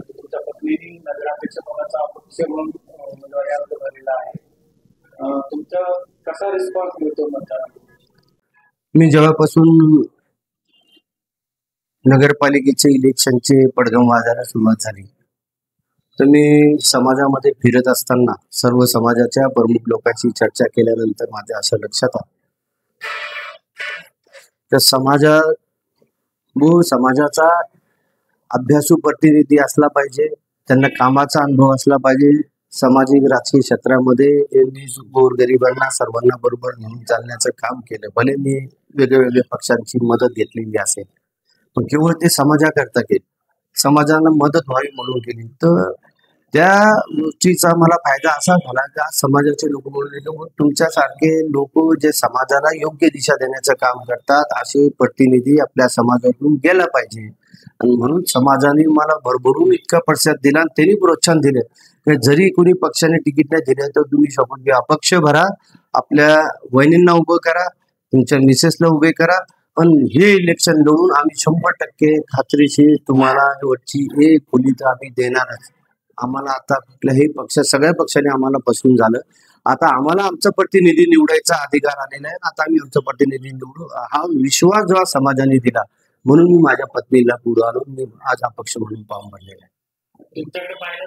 तुमच्या पत्नीने नगराध्यक्ष पदाचा अपक्ष म्हणून उमेदवारी अर्ज भरलेला आहे. तुमचा कसा रिस्पॉन्स मिळतो मतदारांना? मी जेव्हापासून नगरपालिकेचे इलेक्शनचे पडघम वाजायला सुरुवात झाली तर मी समाजामध्ये फिरत असताना सर्व समाजाच्या प्रमुख लोकांशी चर्चा केल्यानंतर माझ्या असं लक्षात आलं तर समाजाचा अभ्यासू प्रतिनिधी असला पाहिजे, त्यांना कामाचा अनुभव असला पाहिजे. सामाजिक राजकीय क्षेत्रामध्ये यांनी गोरगरिबांना सर्वांना बरोबर घेऊन चालण्याचं काम केलं. भले मी वेगवेगळ्या पक्षांची मदत घेतलेली असेल पण केवळ ते समाजाकरता केली, समाजाला मदत व्हावी म्हणून केली. तर त्या गोष्टीचा मला फायदा असा झाला की आज समाजाचे लोक बोलले की तुमच्यासारखे लोक जे समाजाला योग्य दिशा देण्याचं काम करतात असे प्रतिनिधी आपल्या समाजातून गेला पाहिजे. आणि म्हणून समाजाने मला भरभरून इतका प्रतिसाद दिला आणि त्यांनी प्रोत्साहन दिले की जरी कोणी पक्षाने तिकीट नाही दिले तर तुम्ही शपथ घ्या, अपक्ष भरा, आपल्या वहिनींना उभं करा, तुमच्या मिसेसला उभे करा, पण हे इलेक्शन लढून आम्ही 100% खात्रीशीर तुम्हाला वरची एक खोली तर आम्ही देणारच. आम्हाला आता कुठल्याही पक्ष, सगळ्या पक्षाने आम्हाला पसरून झालं. आता आम्हाला आमचा प्रतिनिधी निवडायचा अधिकार आलेला आहे. आता आम्ही आमचा प्रतिनिधी निवडू हा विश्वास जेव्हा समाजाने दिला म्हणून मी माझ्या पत्नीला पुढे आणून मी आज अपक्ष म्हणून फॉर्म भरलेला आहे. तुमच्याकडे पाहिलं